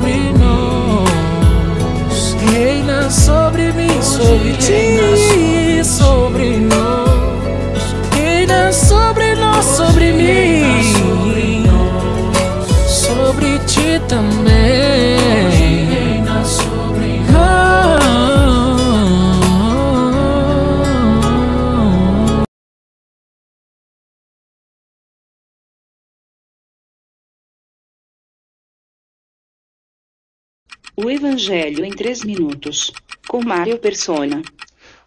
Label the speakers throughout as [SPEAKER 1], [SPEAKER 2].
[SPEAKER 1] sobre nós, reina sobre mim, sobre ti, sobre nós, reina sobre nós, sobre mim, sobre ti também.
[SPEAKER 2] O Evangelho em 3 minutos, com Mário Persona.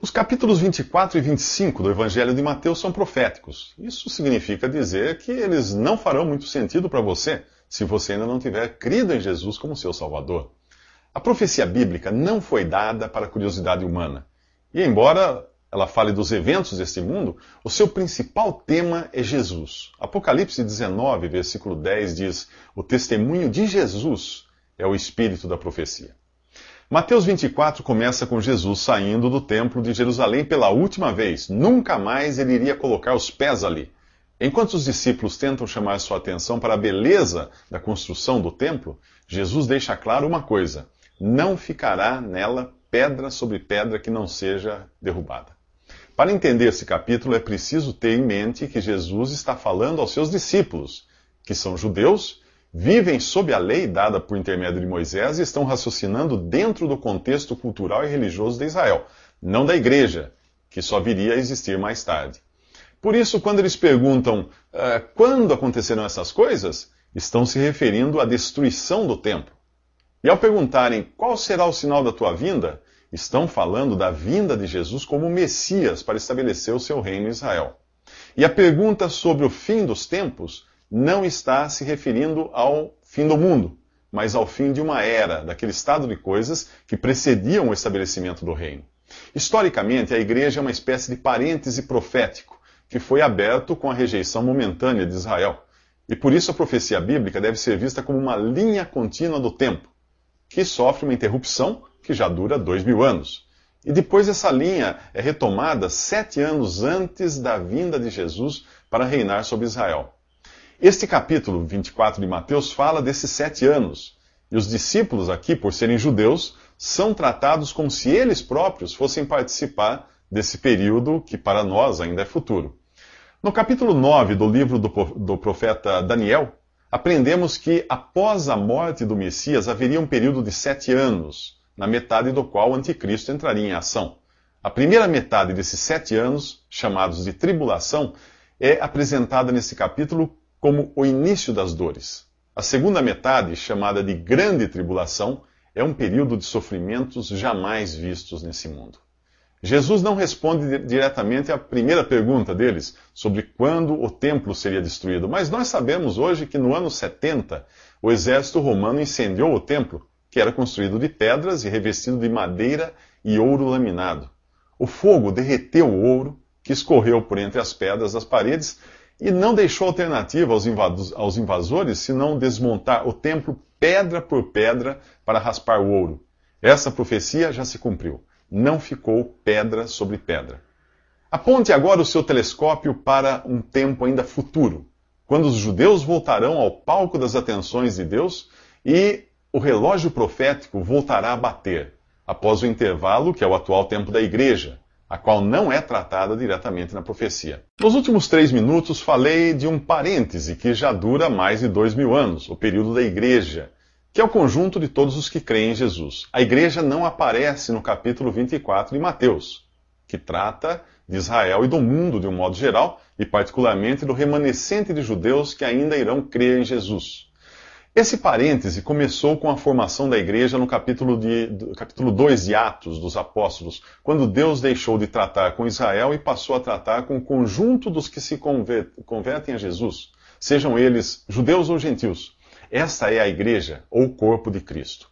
[SPEAKER 3] Os capítulos 24 e 25 do Evangelho de Mateus são proféticos. Isso significa dizer que eles não farão muito sentido para você se você ainda não tiver crido em Jesus como seu Salvador. A profecia bíblica não foi dada para a curiosidade humana. E embora ela fale dos eventos deste mundo, o seu principal tema é Jesus. Apocalipse 19, versículo 10 diz: o testemunho de Jesus é o espírito da profecia. Mateus 24 começa com Jesus saindo do templo de Jerusalém pela última vez. Nunca mais ele iria colocar os pés ali. Enquanto os discípulos tentam chamar sua atenção para a beleza da construção do templo, Jesus deixa claro uma coisa: não ficará nela pedra sobre pedra que não seja derrubada. Para entender esse capítulo é preciso ter em mente que Jesus está falando aos seus discípulos, que são judeus, vivem sob a lei dada por intermédio de Moisés e estão raciocinando dentro do contexto cultural e religioso de Israel, não da igreja, que só viria a existir mais tarde. Por isso, quando eles perguntam quando aconteceram essas coisas, estão se referindo à destruição do templo. E ao perguntarem qual será o sinal da tua vinda, estão falando da vinda de Jesus como Messias para estabelecer o seu reino em Israel. E a pergunta sobre o fim dos tempos não está se referindo ao fim do mundo, mas ao fim de uma era, daquele estado de coisas que precediam o estabelecimento do reino. Historicamente, a igreja é uma espécie de parêntese profético, que foi aberto com a rejeição momentânea de Israel. E por isso a profecia bíblica deve ser vista como uma linha contínua do tempo, que sofre uma interrupção que já dura 2000 anos. E depois essa linha é retomada 7 anos antes da vinda de Jesus para reinar sobre Israel. Este capítulo 24 de Mateus fala desses 7 anos. E os discípulos aqui, por serem judeus, são tratados como se eles próprios fossem participar desse período que para nós ainda é futuro. No capítulo 9 do livro do profeta Daniel, aprendemos que após a morte do Messias haveria um período de 7 anos, na metade do qual o anticristo entraria em ação. A primeira metade desses 7 anos, chamados de tribulação, é apresentada nesse capítulo como o início das dores. A segunda metade, chamada de grande tribulação, é um período de sofrimentos jamais vistos nesse mundo. Jesus não responde diretamente à primeira pergunta deles, sobre quando o templo seria destruído, mas nós sabemos hoje que no ano 70, o exército romano incendiou o templo, que era construído de pedras e revestido de madeira e ouro laminado. O fogo derreteu o ouro, que escorreu por entre as pedras das paredes, e não deixou alternativa aos invasores senão desmontar o templo pedra por pedra para raspar o ouro. Essa profecia já se cumpriu. Não ficou pedra sobre pedra. Aponte agora o seu telescópio para um tempo ainda futuro, quando os judeus voltarão ao palco das atenções de Deus e o relógio profético voltará a bater, após o intervalo que é o atual tempo da igreja, a qual não é tratada diretamente na profecia. Nos últimos 3 minutos falei de um parêntese que já dura mais de 2000 anos, o período da igreja, que é o conjunto de todos os que creem em Jesus. A igreja não aparece no capítulo 24 de Mateus, que trata de Israel e do mundo de um modo geral, e particularmente do remanescente de judeus que ainda irão crer em Jesus. Esse parêntese começou com a formação da igreja no capítulo 2 de Atos dos Apóstolos, quando Deus deixou de tratar com Israel e passou a tratar com o conjunto dos que se convertem a Jesus, sejam eles judeus ou gentios. Esta é a igreja, ou o corpo de Cristo.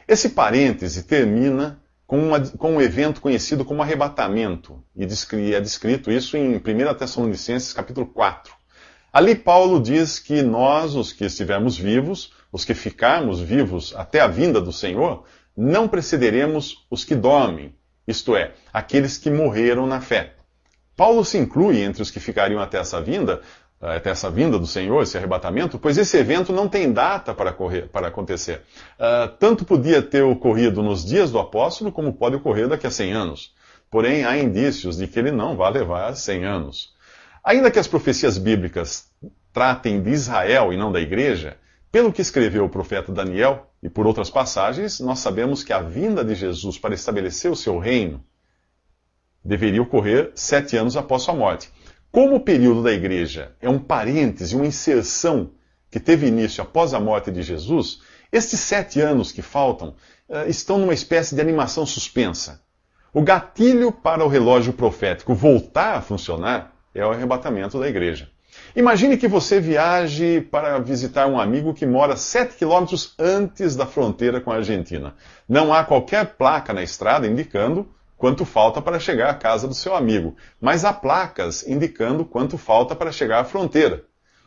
[SPEAKER 3] Esse parêntese termina com um evento conhecido como arrebatamento, e é descrito isso em 1 Tessalonicenses capítulo 4. Ali Paulo diz que nós, os que estivermos vivos, os que ficarmos vivos até a vinda do Senhor, não precederemos os que dormem, isto é, aqueles que morreram na fé. Paulo se inclui entre os que ficariam até essa vinda, até essa vinda do Senhor, esse arrebatamento, pois esse evento não tem data para acontecer. Tanto podia ter ocorrido nos dias do apóstolo, como pode ocorrer daqui a 100 anos. Porém, há indícios de que ele não vai levar 100 anos. Ainda que as profecias bíblicas tratem de Israel e não da igreja, pelo que escreveu o profeta Daniel, e por outras passagens, nós sabemos que a vinda de Jesus para estabelecer o seu reino deveria ocorrer 7 anos após sua morte. Como o período da igreja é um parêntese, uma inserção que teve início após a morte de Jesus, estes 7 anos que faltam estão numa espécie de animação suspensa. O gatilho para o relógio profético voltar a funcionar é o arrebatamento da igreja. Imagine que você viaje para visitar um amigo que mora 7 quilômetros antes da fronteira com a Argentina. Não há qualquer placa na estrada indicando quanto falta para chegar à casa do seu amigo, mas há placas indicando quanto falta para chegar à fronteira.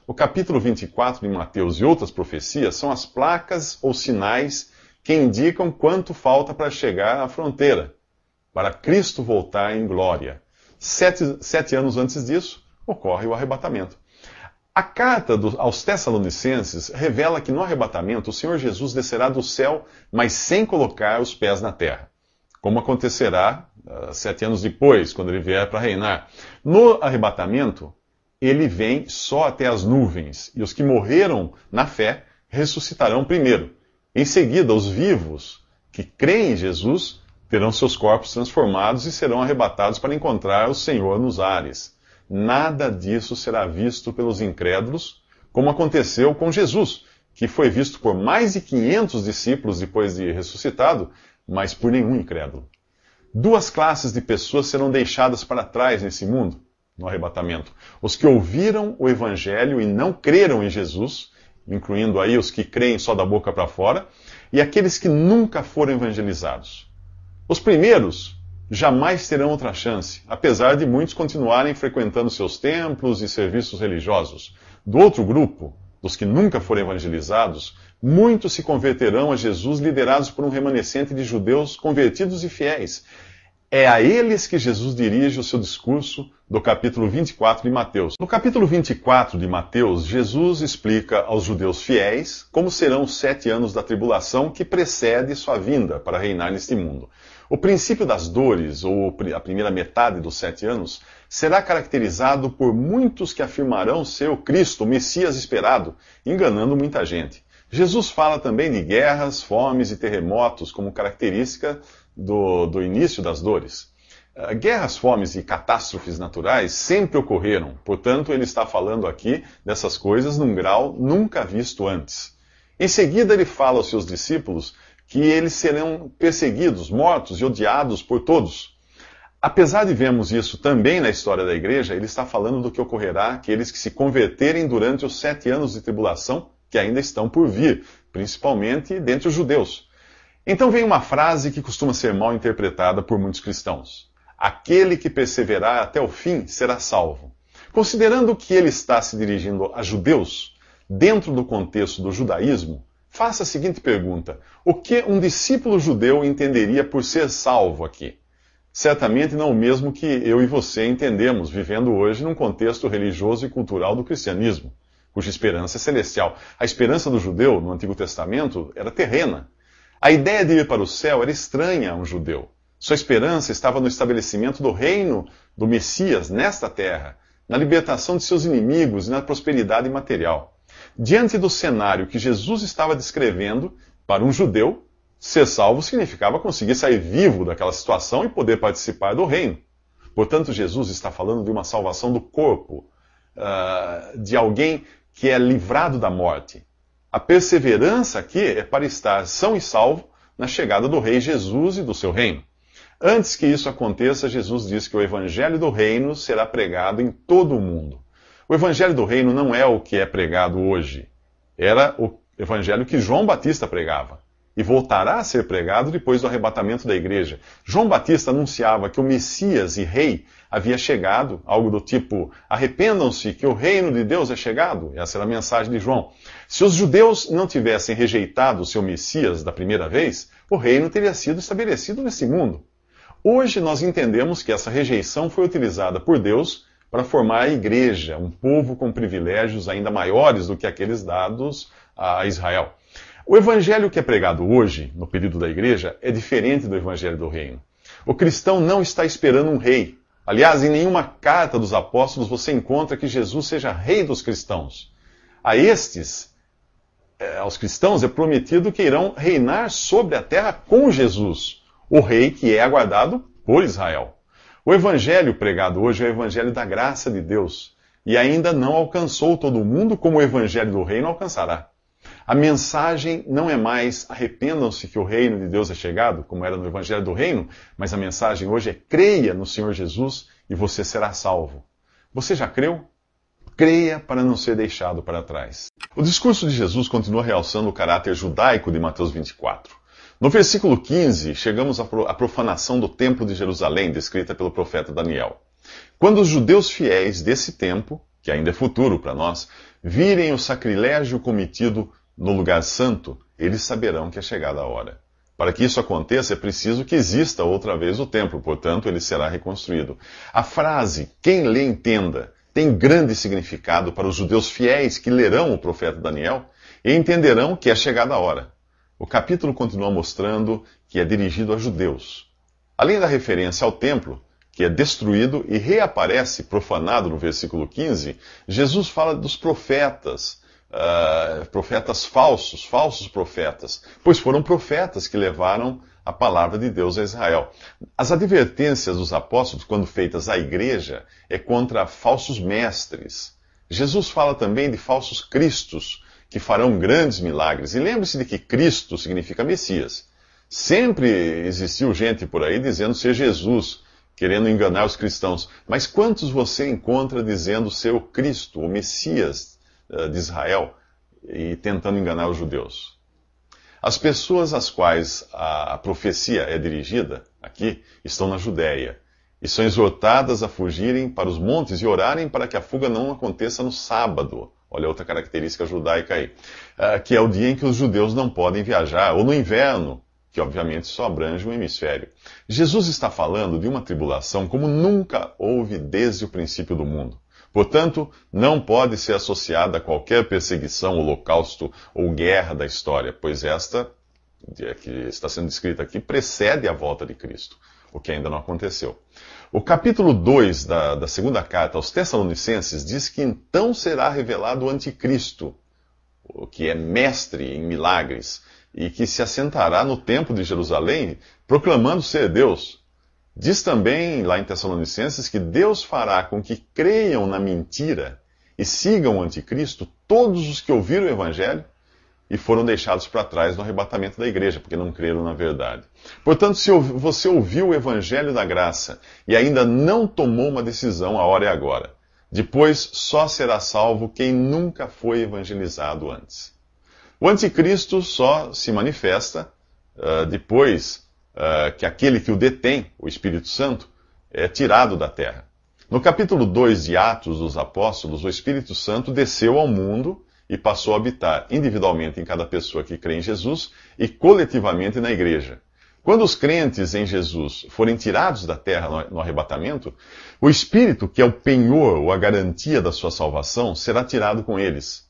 [SPEAKER 3] O capítulo 24 de Mateus e outras profecias são as placas ou sinais que indicam quanto falta para chegar à fronteira, para Cristo voltar em glória. 7 anos antes disso, ocorre o arrebatamento. A carta aos Tessalonicenses revela que no arrebatamento o Senhor Jesus descerá do céu, mas sem colocar os pés na terra, como acontecerá 7 anos depois, quando ele vier para reinar. No arrebatamento, ele vem só até as nuvens, e os que morreram na fé ressuscitarão primeiro. Em seguida, os vivos que creem em Jesus terão seus corpos transformados e serão arrebatados para encontrar o Senhor nos ares. Nada disso será visto pelos incrédulos, como aconteceu com Jesus, que foi visto por mais de 500 discípulos depois de ressuscitado, mas por nenhum incrédulo. 2 classes de pessoas serão deixadas para trás nesse mundo, no arrebatamento. Os que ouviram o Evangelho e não creram em Jesus, incluindo aí os que creem só da boca para fora, e aqueles que nunca foram evangelizados. Os primeiros jamais terão outra chance, apesar de muitos continuarem frequentando seus templos e serviços religiosos. Do outro grupo, dos que nunca foram evangelizados, muitos se converterão a Jesus liderados por um remanescente de judeus convertidos e fiéis. É a eles que Jesus dirige o seu discurso do capítulo 24 de Mateus. No capítulo 24 de Mateus, Jesus explica aos judeus fiéis como serão os 7 anos da tribulação que precede sua vinda para reinar neste mundo. O princípio das dores, ou a primeira metade dos 7 anos, será caracterizado por muitos que afirmarão ser o Cristo, o Messias esperado, enganando muita gente. Jesus fala também de guerras, fomes e terremotos como característica do início das dores. Guerras, fomes e catástrofes naturais sempre ocorreram, portanto ele está falando aqui dessas coisas num grau nunca visto antes. Em seguida ele fala aos seus discípulos que eles serão perseguidos, mortos e odiados por todos. Apesar de vermos isso também na história da igreja, ele está falando do que ocorrerá àqueles que se converterem durante os 7 anos de tribulação que ainda estão por vir, principalmente dentre os judeus. Então vem uma frase que costuma ser mal interpretada por muitos cristãos. Aquele que perseverar até o fim será salvo. Considerando que ele está se dirigindo a judeus, dentro do contexto do judaísmo, faça a seguinte pergunta: o que um discípulo judeu entenderia por ser salvo aqui? Certamente não o mesmo que eu e você entendemos, vivendo hoje num contexto religioso e cultural do cristianismo, cuja esperança é celestial. A esperança do judeu, no Antigo Testamento, era terrena. A ideia de ir para o céu era estranha a um judeu. Sua esperança estava no estabelecimento do reino do Messias nesta terra, na libertação de seus inimigos e na prosperidade material. Diante do cenário que Jesus estava descrevendo, para um judeu, ser salvo significava conseguir sair vivo daquela situação e poder participar do reino. Portanto, Jesus está falando de uma salvação do corpo, de alguém que é livrado da morte. A perseverança aqui é para estar são e salvo na chegada do Rei Jesus e do seu reino. Antes que isso aconteça, Jesus diz que o Evangelho do Reino será pregado em todo o mundo. O Evangelho do Reino não é o que é pregado hoje. Era o Evangelho que João Batista pregava. E voltará a ser pregado depois do arrebatamento da igreja. João Batista anunciava que o Messias e Rei havia chegado, algo do tipo: arrependam-se que o reino de Deus é chegado. Essa era a mensagem de João. Se os judeus não tivessem rejeitado o seu Messias da primeira vez, o reino teria sido estabelecido nesse mundo. Hoje nós entendemos que essa rejeição foi utilizada por Deus para formar a igreja, um povo com privilégios ainda maiores do que aqueles dados a Israel. O evangelho que é pregado hoje, no período da igreja, é diferente do evangelho do reino. O cristão não está esperando um rei. Aliás, em nenhuma carta dos apóstolos você encontra que Jesus seja rei dos cristãos. Aos cristãos é prometido que irão reinar sobre a terra com Jesus, o rei que é aguardado por Israel. O evangelho pregado hoje é o evangelho da graça de Deus e ainda não alcançou todo mundo como o evangelho do reino alcançará. A mensagem não é mais arrependam-se que o reino de Deus é chegado, como era no evangelho do reino, mas a mensagem hoje é creia no Senhor Jesus e você será salvo. Você já creu? Creia para não ser deixado para trás. O discurso de Jesus continua realçando o caráter judaico de Mateus 24. No versículo 15, chegamos à profanação do templo de Jerusalém, descrita pelo profeta Daniel. Quando os judeus fiéis desse tempo, que ainda é futuro para nós, virem o sacrilégio cometido no lugar santo, eles saberão que é chegada a hora. Para que isso aconteça, é preciso que exista outra vez o templo, portanto, ele será reconstruído. A frase, quem lê entenda, tem grande significado para os judeus fiéis que lerão o profeta Daniel e entenderão que é chegada a hora. O capítulo continua mostrando que é dirigido a judeus. Além da referência ao templo, que é destruído e reaparece profanado no versículo 15, Jesus fala dos profetas, profetas falsos profetas, pois foram profetas que levaram a palavra de Deus a Israel. As advertências dos apóstolos, quando feitas à igreja, é contra falsos mestres. Jesus fala também de falsos cristos, que farão grandes milagres. E lembre-se de que Cristo significa Messias. Sempre existiu gente por aí dizendo ser Jesus, querendo enganar os cristãos. Mas quantos você encontra dizendo ser o Cristo, o Messias de Israel, e tentando enganar os judeus? As pessoas às quais a profecia é dirigida, aqui, estão na Judéia, e são exortadas a fugirem para os montes e orarem para que a fuga não aconteça no sábado. Olha outra característica judaica aí, que é o dia em que os judeus não podem viajar, ou no inverno, que obviamente só abrange um hemisfério. Jesus está falando de uma tribulação como nunca houve desde o princípio do mundo. Portanto, não pode ser associada a qualquer perseguição, holocausto ou guerra da história, pois esta, que está sendo descrita aqui, precede a volta de Cristo, o que ainda não aconteceu. O capítulo 2 da segunda carta aos Tessalonicenses diz que então será revelado o anticristo, que é mestre em milagres, e que se assentará no templo de Jerusalém, proclamando ser Deus. Diz também, lá em Tessalonicenses, que Deus fará com que creiam na mentira e sigam o anticristo todos os que ouviram o evangelho e foram deixados para trás no arrebatamento da igreja, porque não creram na verdade. Portanto, se você ouviu o evangelho da graça e ainda não tomou uma decisão, a hora é agora. Depois, só será salvo quem nunca foi evangelizado antes. O anticristo só se manifesta depois que aquele que o detém, o Espírito Santo, é tirado da terra. No capítulo 2 de Atos dos Apóstolos, o Espírito Santo desceu ao mundo e passou a habitar individualmente em cada pessoa que crê em Jesus e coletivamente na igreja. Quando os crentes em Jesus forem tirados da terra no arrebatamento, o Espírito, que é o penhor ou a garantia da sua salvação, será tirado com eles.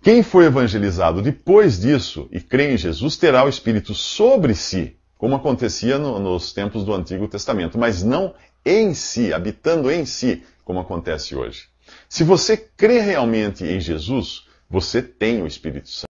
[SPEAKER 3] Quem for evangelizado depois disso e crê em Jesus terá o Espírito sobre si, como acontecia nos tempos do Antigo Testamento, mas não em si, habitando em si, como acontece hoje. Se você crê realmente em Jesus, você tem o Espírito Santo.